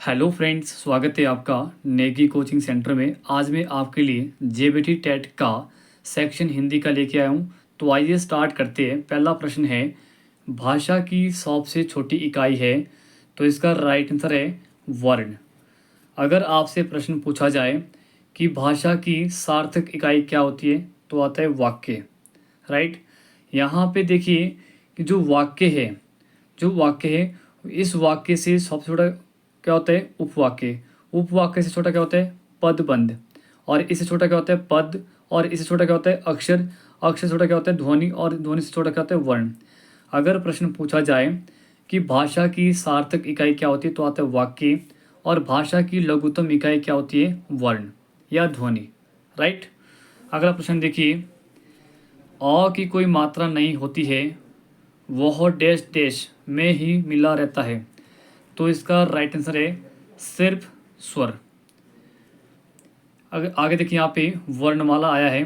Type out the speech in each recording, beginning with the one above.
Hello friends, स्वागत है आपका नेगी कोचिंग सेंटर में। आज मैं आपके लिए जेबीटी टेट का सेक्शन हिंदी का लेके आया हूँ। तो आइए स्टार्ट करते हैं। पहला प्रश्न है, भाषा की सबसे छोटी इकाई है, तो इसका राइट आंसर है वर्ण। अगर आपसे प्रश्न पूछा जाए कि भाषा की सार्थक इकाई क्या होती है, तो आता है वाक्य। राइट, यहाँ पे देखिए कि जो वाक्य है इस वाक्य से सबसे छोटा क्या होता है उपवाक्य। उपवाक्य से छोटा क्या होता है पदबंध, और इससे छोटा क्या होता है पद, और इससे छोटा क्या होता है अक्षर, अक्षर से छोटा क्या होता है ध्वनि, और ध्वनि से छोटा क्या होता है वर्ण। अगर प्रश्न पूछा जाए कि भाषा की सार्थक इकाई क्या होती है, तो आता है वाक्य, और भाषा की लघुत्तम इकाई क्या होती है वर्ण या ध्वनि। राइट, अगला प्रश्न देखिए, अ की कोई मात्रा नहीं होती है, वह डैश डैश में ही मिला रहता है, तो इसका राइट आंसर है सिर्फ स्वर। अगर आगे देखिए यहाँ पे वर्णमाला आया है।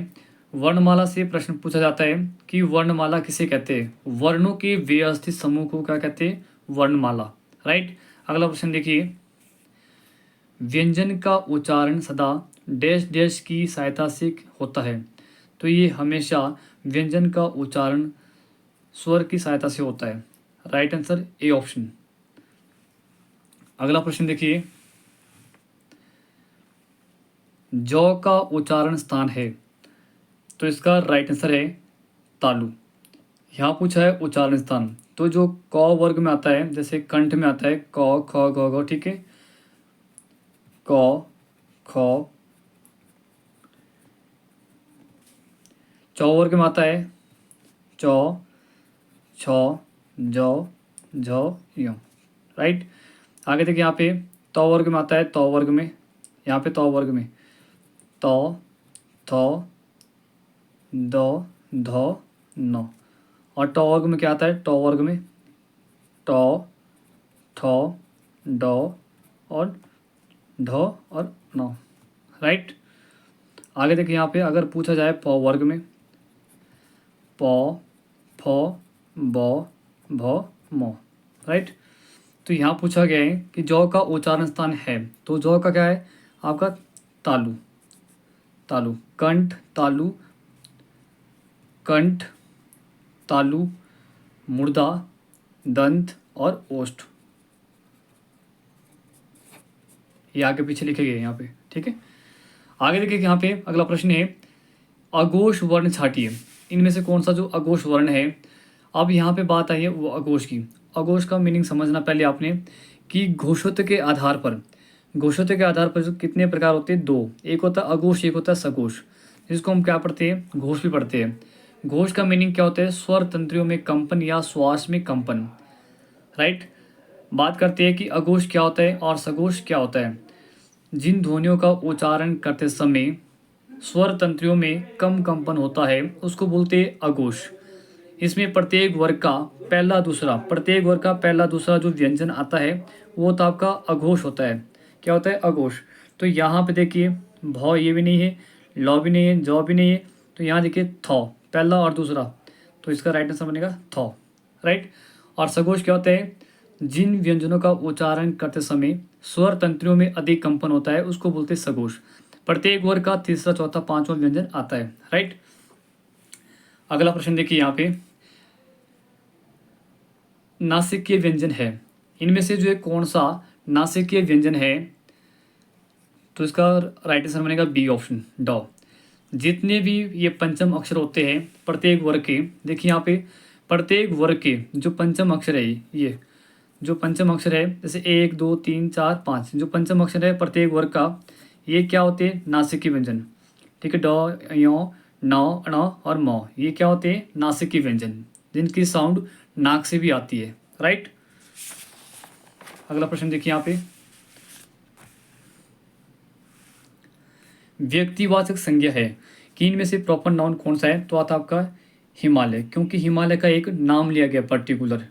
वर्णमाला से प्रश्न पूछा जाता है कि वर्णमाला किसे कहते हैं। वर्णों के व्यवस्थित समूह को क्या कहते हैं वर्णमाला। राइट, अगला प्रश्न देखिए, व्यंजन का उच्चारण सदा डैश डैश की सहायता से होता है, तो ये हमेशा व्यंजन का उच्चारण स्वर की सहायता से होता है। Right answer A option. अगला प्रश्न देखिए, जौ का उच्चारण स्थान है, तो इसका राइट आंसर है तालु। यहाँ पूछा है उच्चारण स्थान, तो जो क वर्ग में आता है, जैसे कंठ में आता है क ख ग घ, ठीक है, क ख। चौ वर्ग में आता है चौ छ जौ झ य। राइट, आगे देखिए यहाँ पे त वर्ग में आता है त वर्ग में, यहाँ पे त वर्ग में त थ द ध न, और ट वर्ग में क्या आता है ट वर्ग में ट ठ ड और ढ और न। राइट, आगे देखिए यहाँ पे अगर पूछा जाए प वर्ग में प फ ब भ म। राइट, तो यहाँ पूछा गया है कि जौ का उच्चारण स्थान है, तो जौ का क्या है आपका तालु। तालु, कंठ तालु, कंठ तालु, मुर्दा, दंत और ओष्ठ, ये आगे पीछे लिखे गए हैं यहाँ पे। ठीक है, आगे देखिए यहाँ पे अगला प्रश्न है, अघोष वर्ण छाटिए। इनमें से कौन सा जो अघोष वर्ण है। अब यहाँ पे बात आई है वो अघोष की। अघोष का मीनिंग समझना पहले आपने कि घोषोत्तर के आधार पर, घोषोत्तर के आधार पर जो कितने प्रकार होते हैं दो, एक होता है अघोष, एक होता है सघोष, जिसको हम क्या पढ़ते हैं घोष भी पढ़ते हैं। घोष का मीनिंग क्या होता है स्वर तंत्रियों में कंपन या श्वास में कंपन। राइट, बात करते हैं कि अघोष क्या होता है और सघोष क्या होता है। जिन ध्वनियों का उच्चारण करते समय स्वर तंत्रियों में कम कंपन होता है उसको बोलते हैं अघोष। इसमें प्रत्येक वर्ग का पहला दूसरा जो व्यंजन आता है वो तो आपका अघोष होता है। क्या होता है अघोष। तो यहाँ पे देखिए भ ये भी नहीं है, ल भी नहीं है, ज भी नहीं है, तो यहाँ देखिए थ पहला और दूसरा, तो इसका राइट आंसर बनेगा थ। राइट, और सघोष क्या होता है जिन व्यंजनों का उच्चारण करते समय स्वर तंत्रियों में अधिक कंपन होता है उसको बोलते हैं सघोष। प्रत्येक वर्ग का तीसरा चौथा पांचवा व्यंजन आता है। राइट, अगला प्रश्न देखिए यहाँ पे, नासिकीय व्यंजन है, इनमें से जो है कौन सा नासिकीय व्यंजन है, तो इसका राइट आंसर बनेगा बी ऑप्शन ड। जितने भी ये पंचम अक्षर होते हैं प्रत्येक वर्ग के, देखिए यहाँ पे प्रत्येक वर्ग के जो पंचम अक्षर है, ये जो पंचम अक्षर है जैसे 1 2 3 4 5, जो पंचम अक्षर है प्रत्येक वर्ग का, ये क्या होते हैं नासिकीय व्यंजन। ठीक है, ड य न ण और म, ये क्या होते हैं नासिकीय व्यंजन जिनकी साउंड नाक से भी आती है। राइट, अगला प्रश्न देखिए यहाँ पे, व्यक्तिवाचक संज्ञा है कि इनमें से प्रॉपर नाउन कौन सा है, तो आता आपका हिमालय, क्योंकि हिमालय का एक नाम लिया गया पर्टिकुलर।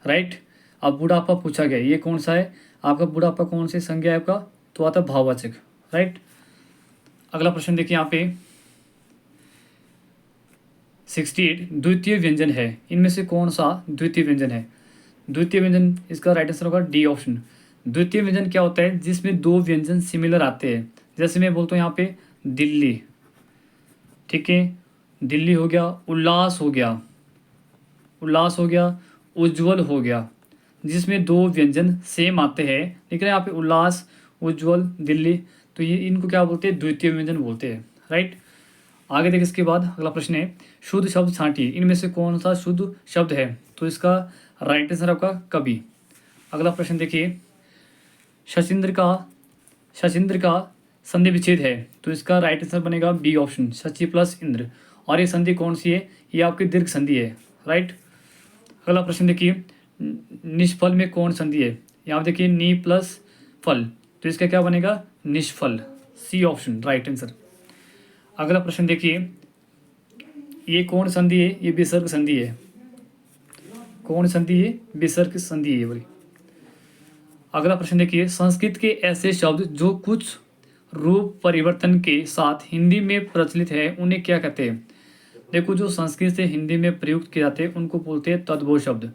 राइट, अब बुढ़ापा पूछा गया, ये कौन सा है आपका बुढ़ापा, कौन सी संज्ञा है आपका, तो आता भाववाचक। राइट, अगला प्रश्न देखिए यहाँ पे 68 द्वितीय व्यंजन है, इनमें से कौन सा द्वितीय व्यंजन है। द्वितीय व्यंजन इसका राइट आंसर होगा डी ऑप्शन। द्वितीय व्यंजन क्या होता है, जिसमें दो व्यंजन सिमिलर आते हैं। जैसे मैं बोलता हूँ यहाँ पे दिल्ली, ठीक है, दिल्ली हो गया, उल्लास हो गया, उल्लास हो गया, उज्ज्वल हो गया, जिसमें दो व्यंजन सेम आते हैं, लेकिन यहाँ पे उल्लास, उज्ज्वल, दिल्ली, तो ये इनको क्या बोलते हैं, द्वितीय व्यंजन बोलते हैं, राइट। आगे देखिए, इसके बाद अगला प्रश्न है, शुद्ध शब्द छांटिए, इनमें से कौन सा शुद्ध शब्द है, तो इसका राइट आंसर आपका कवि। अगला प्रश्न देखिए, शचीन्द्र का शचीन्द्र का संधि विच्छेद है, तो इसका राइट आंसर बनेगा B option, Shachi plus Indra. और ये संधि कौन सी है, ये आपकी दीर्घ संधि है, राइट। अगला प्रश्न देखिए, निष्फल में कौन संधि है, यहाँ देखिए नी प्लस फल, तो इसका क्या बनेगा, निष्फल, सी ऑप्शन राइट आंसर। अगला प्रश्न देखिए, ये कौन संधि है, ये विसर्ग संधि है, कौन संधि है, विसर्ग संधि है बोली। अगला प्रश्न देखिए, संस्कृत के ऐसे शब्द जो कुछ रूप परिवर्तन के साथ हिंदी में प्रचलित है उन्हें क्या कहते हैं। देखो, जो संस्कृत से हिंदी में प्रयुक्त किए जाते हैं उनको बोलते हैं तद्भव शब्द,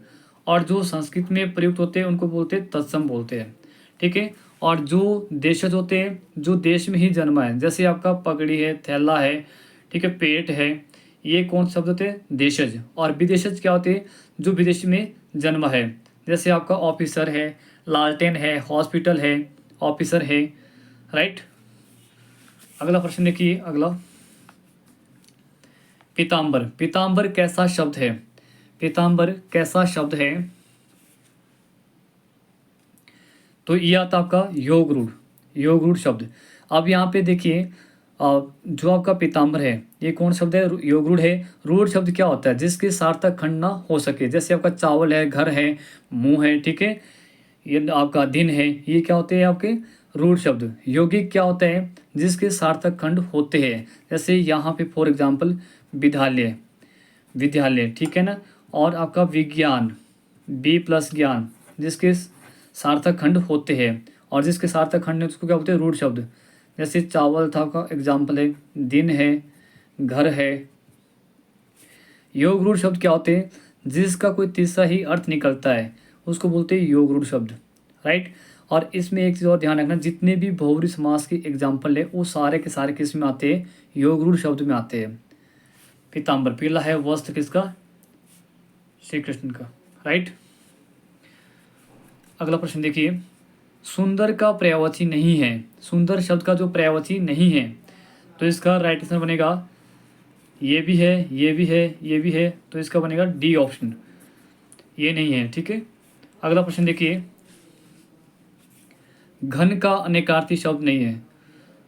और जो संस्कृत में प्रयुक्त होते हैं उनको बोलते हैं तत्सम बोलते हैं, ठीक है। और जो देशज होते हैं, जो देश में ही जन्मा है, जैसे आपका पगड़ी है, थैला है, ठीक है, पेट है, ये कौन शब्द होते हैं, देशज। और विदेशज क्या होते हैं, जो विदेश में जन्मा है, जैसे आपका ऑफिसर है, लालटेन है, हॉस्पिटल है, ऑफिसर है, राइट। अगला प्रश्न देखिए, अगला पीताम्बर, पीताम्बर कैसा शब्द है, पीताम्बर कैसा शब्द है, तो ये आता आपका योग रूढ़, योग रूढ़ शब्द। अब यहाँ पे देखिए, जो आपका पीताम्बर है ये कौन शब्द है, योग रूढ़ है। रूढ़ शब्द क्या होता है, जिसके सार्थक खंड ना हो सके, जैसे आपका चावल है, घर है, मुंह है, ठीक है, ये आपका दिन है, ये क्या होते हैं आपके रूढ़ शब्द। यौगिक क्या होता है, जिसके सार्थक खंड होते हैं, जैसे यहाँ पे फॉर एग्जांपल विद्यालय, विद्यालय, ठीक है ना। और आपका विज्ञान, बी प्लस ज्ञान, जिसके सार्थक खंड होते हैं, और जिसके सार्थक खंड है उसको क्या बोलते हैं, रूढ़ शब्द। जैसे चावल था का एग्जाम्पल है, दिन है, घर है। योग रूढ़ शब्द क्या होते हैं, जिसका कोई तीसरा ही अर्थ निकलता है उसको बोलते हैं योग रूढ़ शब्द, राइट। और इसमें एक चीज़ और ध्यान रखना, जितने भी बहुब्रीहि समास के एग्जाम्पल है वो सारे के सारे किस में आते हैं, योग रूढ़ शब्द में आते हैं। पीताम्बर, पीला है वस्त्र किसका, श्री कृष्ण का, राइट। अगला प्रश्न देखिए, सुंदर का पर्यायवाची नहीं है, सुंदर शब्द का जो पर्यायवाची नहीं है, तो इसका राइट आंसर बनेगा, ये भी है, ये भी है, ये भी है, तो इसका बनेगा डी ऑप्शन, ये नहीं है, ठीक है। अगला प्रश्न देखिए, घन का अनेकार्थी शब्द नहीं है,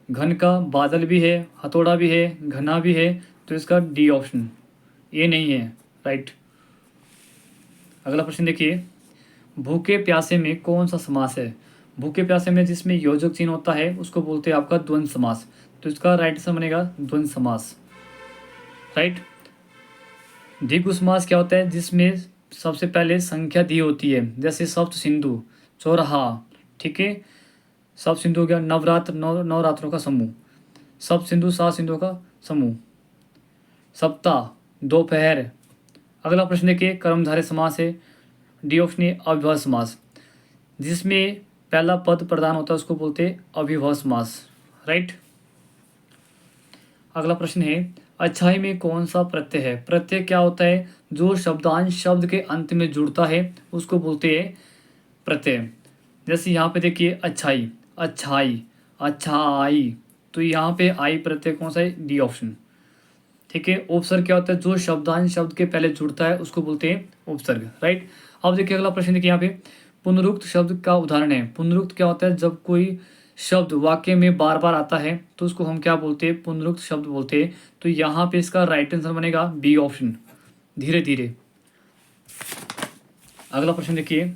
घन का बादल भी है, हथौड़ा भी है, घना भी है, तो इसका डी ऑप्शन, ये नहीं है, राइट। अगला प्रश्न देखिए, भूखे प्यासे में कौन सा समास है, भूखे प्यासे में जिसमें योजक चिन्ह होता है उसको बोलते हैं आपका द्वंद्व समास, तो इसका राइट आंसर बनेगा द्वंद्व समास, राइट। द्विगु समास क्या होता है, जिसमें सबसे पहले संख्या दी होती है, जैसे सप्त सिंधु, चौराहा, ठीक है, सप्त सिंधु हो गया नवरात्र, नवरात्रों का समूह, सप्त सिंधु 7 सिंधुओं का समूह, सप्ताह, दोपहर। अगला प्रश्न देखिए, कर्मधारय समास है, डी ऑप्शन है अविभव समास, जिसमें पहला पद प्रधान होता है उसको बोलते हैं अविभव समास, राइट। अगला प्रश्न है, अच्छाई में कौन सा प्रत्यय है, प्रत्यय क्या होता है, जो शब्दांश शब्द के अंत में जुड़ता है उसको बोलते हैं प्रत्यय। जैसे यहाँ पे देखिए अच्छाई, अच्छाई, अच्छाई, तो यहाँ पे आई प्रत्यय कौन सा है, डी ऑप्शन, ठीक है। उपसर्ग क्या होता है, जो शब्दांश शब्द के पहले जुड़ता है उसको बोलते हैं उपसर्ग, राइट। अब देखिए अगला प्रश्न देखिए, यहाँ पे पुनरुक्त शब्द का उदाहरण है। पुनरुक्त क्या होता है, जब कोई शब्द वाक्य में बार बार आता है तो उसको हम क्या बोलते हैं, पुनरुक्त शब्द बोलते हैं। तो यहाँ पे इसका राइट आंसर बनेगा बी ऑप्शन, धीरे धीरे। अगला प्रश्न देखिए,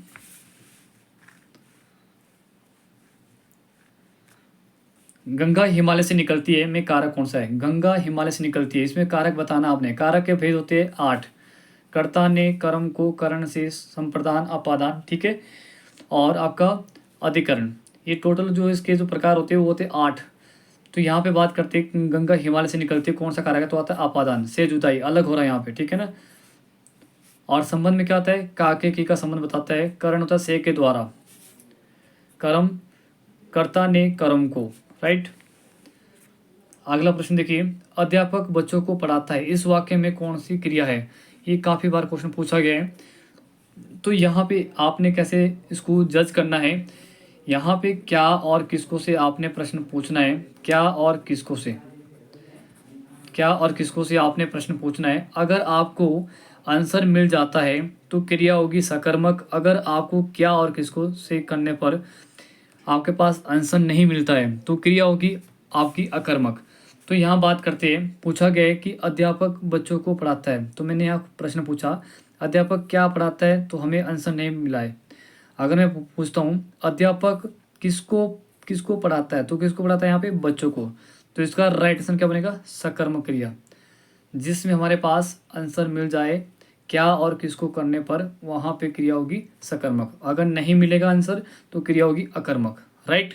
गंगा हिमालय से निकलती है में कारक कौन सा है, गंगा हिमालय से निकलती है, इसमें कारक बताना आपने। कारक के भेद होते हैं 8, कर्ता ने कर्म को करण से संप्रदान अपादान, ठीक है, और आपका अधिकरण, ये टोटल जो इसके जो प्रकार होते हैं वो होते हैं 8। तो यहाँ पे बात करते हैं गंगा हिमालय से निकलती है, कौन सा कारक है, तो आता है अपादान, से जुदाई, अलग हो रहा है यहाँ पे, ठीक है ना। और संबंध में क्या आता है, काके की का संबंध बताता है, करण होता है से के द्वारा, कर्म, कर्ता ने कर्म को, राइट। अगला प्रश्न देखिए, अध्यापक बच्चों को पढ़ाता है, इस वाक्य में कौन सी क्रिया है? ये काफ़ी बार क्वेश्चन पूछा गया है। तो यहाँ पे आपने कैसे इसको जज करना है, यहाँ पे क्या और किसको से आपने प्रश्न पूछना है, क्या और किसको से, क्या और किसको से आपने प्रश्न पूछना है। अगर आपको आंसर मिल जाता है तो क्रिया होगी सकर्मक। अगर आपको क्या और किसको से करने पर आपके पास आंसर नहीं मिलता है तो क्रिया होगी आपकी अकर्मक। तो यहाँ बात करते हैं, पूछा गया है कि अध्यापक बच्चों को पढ़ाता है, तो मैंने यहाँ प्रश्न पूछा अध्यापक क्या पढ़ाता है, तो हमें आंसर नहीं मिला है। अगर मैं पूछता हूँ अध्यापक किसको किसको पढ़ाता है, तो किसको पढ़ाता है यहाँ पे? बच्चों को। तो इसका राइट आंसर क्या बनेगा? सकर्मक क्रिया। जिसमें हमारे पास आंसर मिल जाए क्या और किसको करने पर, वहाँ पे क्रिया होगी सकर्मक। अगर नहीं मिलेगा आंसर तो क्रिया होगी अकर्मक, राइट।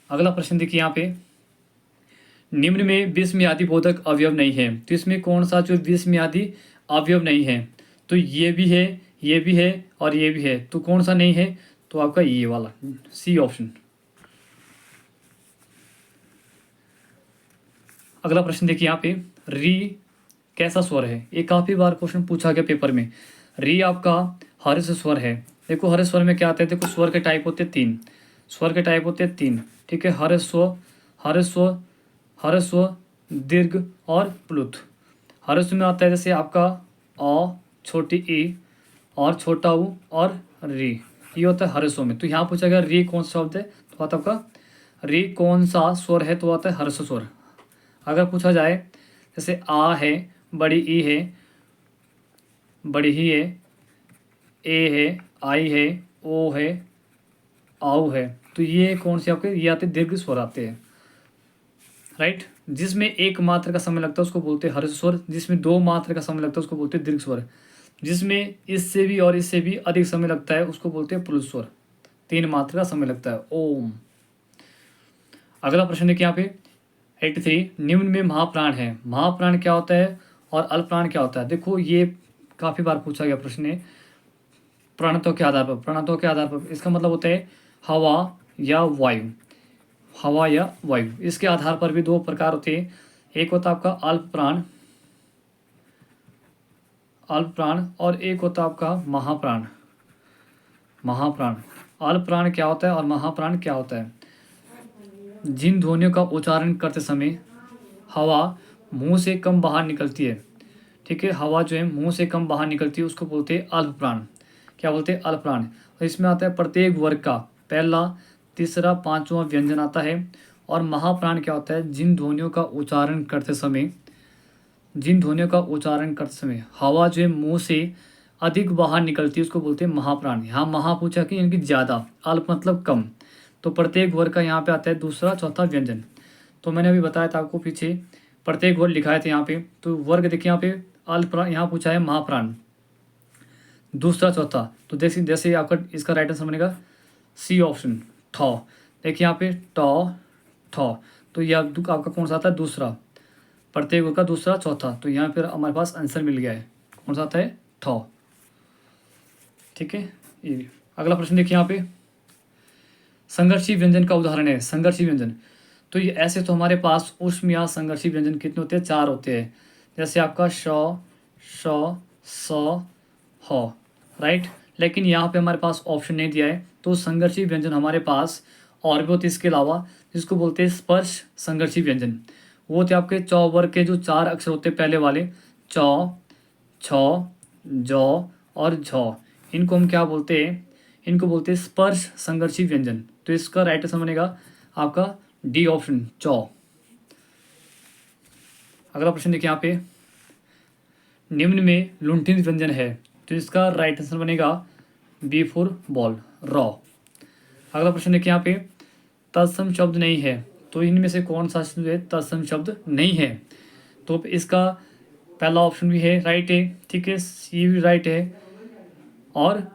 अगला प्रश्न देखिए यहाँ पे, निम्न में विस्मयादि बोधक अवयव नहीं है, तो इसमें कौन सा जो विस्मयादि अवयव नहीं है? तो ये भी है, ये भी है और ये भी है, तो कौन सा नहीं है? तो आपका ये वाला सी ऑप्शन। अगला प्रश्न देखिए यहाँ पे, री कैसा स्वर है? ये काफ़ी बार क्वेश्चन पूछा गया पेपर में। री आपका हर्ष स्वर है। देखो हर्ष स्वर में क्या आता है, देखो स्वर के टाइप होते हैं तीन, स्वर के टाइप होते हैं तीन, ठीक है। हर्ष स्वर, हर्ष स्वर, हर्ष स्वर, दीर्घ और प्लुत। हर्ष में आता है जैसे आपका अ, छोटी ई और छोटा ऊ और री, ये होता है हर्ष स्वर में। तो यहाँ पूछा गया री कौन सा शब्द है, तो आता है आपका री कौन सा स्वर है, तो आता है हर्ष स्वर। अगर पूछा जाए जैसे आ है, बड़ी ई है, बड़ी ही है, ए है, आई है, ओ है, आउ है, तो ये कौन से आपके? ये आते दीर्घ स्वर आते हैं, राइट। जिसमें एक मात्र का समय लगता है उसको बोलते हैं हर्ष स्वर, जिसमें दो मात्र का समय लगता है उसको बोलते हैं दीर्घ स्वर, जिसमें इससे भी और इससे भी अधिक समय लगता है उसको बोलते हैं प्लुत स्वर, तीन मात्र का समय लगता है। ओम। अगला प्रश्न देखिए यहाँ पे 83, निम्न में महाप्राण है, महाप्राण क्या होता है और अल्पप्राण क्या होता है? देखो ये काफ़ी बार पूछा गया प्रश्न है। प्राणत्व के आधार पर, प्राणत्व के आधार पर इसका मतलब होता है हवा या वायु, हवा या वायु। इसके आधार पर भी दो प्रकार होते हैं, एक होता है आपका अल्प प्राण, अल्प प्राण, और एक होता है आपका महाप्राण, महाप्राण। अल्प प्राण क्या होता है और महाप्राण क्या होता है? जिन ध्वनियों का उच्चारण करते समय हवा मुंह से कम बाहर निकलती है, ठीक है, हवा जो है मुंह से कम बाहर निकलती है उसको बोलते हैं अल्प प्राण। क्या बोलते हैं? अल्प प्राण। और इसमें आता है प्रत्येक वर्ग का पहला, तीसरा, पांचवा व्यंजन आता है। और महाप्राण क्या होता है? जिन ध्वनियों का उच्चारण करते समय, जिन ध्वनियों का उच्चारण करते समय हवा जो है मुंह से अधिक बाहर निकलती है उसको बोलते हैं महाप्राण। यहाँ महा पूछा कि इनकी ज़्यादा, अल्प मतलब कम, तो प्रत्येक वर्ग का यहाँ पे आता है दूसरा, चौथा व्यंजन। तो मैंने अभी बताया था आपको पीछे, प्रत्येक वर्ग लिखाए थे यहाँ पे, तो वर्ग देखिए यहाँ पे अल्प प्राण, यहाँ पूछा है महाप्राण, दूसरा, चौथा। तो जैसे जैसे आपका इसका राइट आंसर बनेगा सी ऑप्शन, ठ। देखिए यहाँ पे ट, ठ, तो ये आपका कौन सा आता है? दूसरा, प्रत्येक वर्ग का दूसरा, चौथा। तो यहाँ पर हमारे पास आंसर मिल गया है, कौन सा आता है? ठ, ठीक है। ये अगला प्रश्न देखिए यहाँ पे, संघर्षी व्यंजन का उदाहरण है, संघर्षी व्यंजन। तो ये ऐसे तो हमारे पास उष्म या संघर्षी व्यंजन कितने होते हैं? चार होते हैं। जैसे आपका श, श, स, ह, राइट। लेकिन यहाँ पे हमारे पास ऑप्शन नहीं दिया है, तो संघर्षी व्यंजन हमारे पास और भी होते हैं इसके अलावा, जिसको बोलते हैं स्पर्श संघर्षी व्यंजन। वो होते आपके च वर्ग के जो चार अक्षर होते हैं पहले वाले, च, छ, ज और झ, इनको हम क्या बोलते हैं? इनको बोलते हैं स्पर्श संघर्षी व्यंजन। तो इसका राइट आंसर बनेगा आपका डी ऑप्शन, चौ। अगला प्रश्न देखिए यहाँ पे, निम्न में लुंठित व्यंजन है, तो इसका राइट आंसर बनेगा बी फॉर बॉल, रॉ। अगला प्रश्न देखिए यहाँ पे, तत्सम शब्द नहीं है, तो इनमें से कौन सा शब्द है तत्सम शब्द नहीं है? तो इसका पहला ऑप्शन भी है राइट है, ठीक है, सी भी राइट है और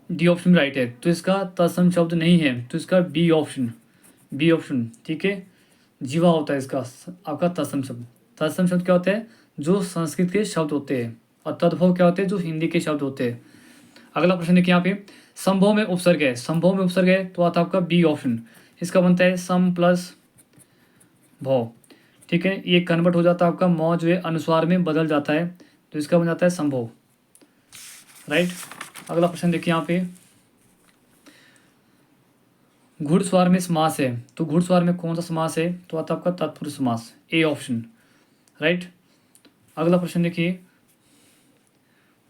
डी ऑप्शन राइट है। तो इसका तत्सम शब्द नहीं है, तो इसका बी ऑप्शन, बी ऑप्शन, ठीक है, जीवा होता है इसका आपका तत्सम शब्द। तत्सम शब्द क्या होता है? जो संस्कृत के शब्द होते हैं, और तद्भव क्या होते हैं? जो हिंदी के शब्द होते हैं। अगला प्रश्न देखिए यहाँ पे, संभव में उपसर्ग है, संभव में उपसर्ग है तो आता है आपका बी ऑप्शन, इसका बनता है सम प्लस भव, ठीक है। ये कन्वर्ट हो जाता है आपका मौ जो है अनुस्वार में बदल जाता है, तो इसका बन जाता है संभव, राइट। अगला प्रश्न देखिए यहाँ पे, घुड़सवार में समास है, तो घुड़सवार में कौन सा समास है, तो आता है आपका तत्पुरुष समास, ए ऑप्शन, राइट। अगला प्रश्न देखिए,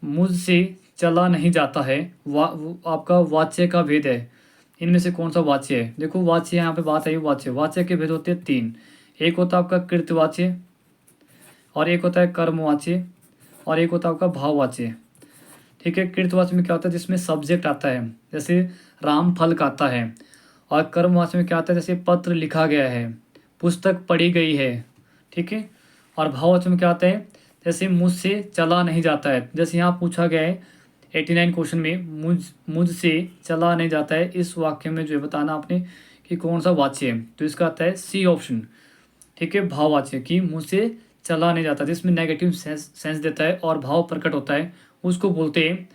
मुझसे चला नहीं जाता है, आपका वाच्य का भेद है, इनमें से कौन सा वाच्य है। देखो वाच्य यहाँ पे बात आई, वाच्य, वाच्य के भेद होते हैं तीन, एक होता है आपका कृतवाच्य, और एक होता है कर्मवाच्य, और एक होता है आपका भाववाच्य, ठीक है। कृतवाच्य में क्या होता है, जिसमें सब्जेक्ट आता है, जैसे राम फल खाता है, और कर्मवाच्य में क्या आता है, जैसे पत्र लिखा गया है, पुस्तक पढ़ी गई है, ठीक है। और भाववाच्य में क्या आता है, जैसे मुझसे चला नहीं जाता है, जैसे यहाँ पूछा गया है 89 क्वेश्चन में, मुझसे चला नहीं जाता है, इस वाक्य में जो है बताना आपने कि कौन सा वाच्य है, तो इसका आता है सी ऑप्शन, ठीक है, भाववाच्य, कि मुझसे चला नहीं जाता, जिसमें नेगेटिव सेंस देता है और भाव प्रकट होता है, उसको बोलते हैं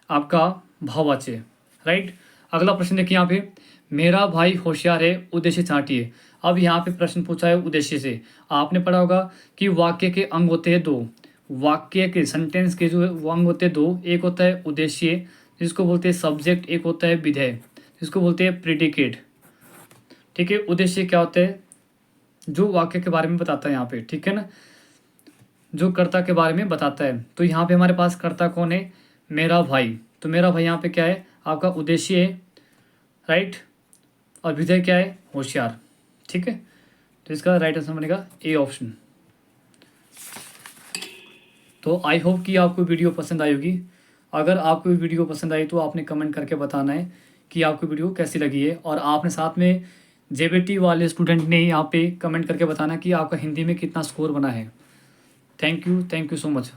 आपका भाववाच्य, राइट। अगला प्रश्न देखिए यहाँ पे, मेरा भाई होशियार है, उद्देश्य छांटिए। अब यहाँ पे प्रश्न पूछा है उद्देश्य से, आपने पढ़ा होगा कि वाक्य के अंग होते हैं दो, वाक्य के सेंटेंस के जो है वो अंग होते हैं दो, एक होता है उद्देश्य जिसको बोलते हैं सब्जेक्ट, एक होता है विधेय जिसको बोलते हैं प्रिडिकेट, ठीक है। उद्देश्य क्या होता है, जो वाक्य के बारे में बताता है यहाँ पे, ठीक है ना, जो कर्ता के बारे में बताता है। तो यहाँ पे हमारे पास कर्ता कौन है, मेरा भाई, तो मेरा भाई यहाँ पे क्या है, आपका उद्देश्य है, राइट, और विधेय क्या है, होशियार, ठीक है। तो इसका राइट आंसर बनेगा ए ऑप्शन। तो आई होप कि आपको वीडियो पसंद आई होगी। अगर आपको वीडियो पसंद आई तो आपने कमेंट करके बताना है कि आपको वीडियो कैसी लगी है, और आपने साथ में जेबीटी वाले स्टूडेंट ने यहाँ पे कमेंट करके बताना कि आपका हिंदी में कितना स्कोर बना है। Thank you so much.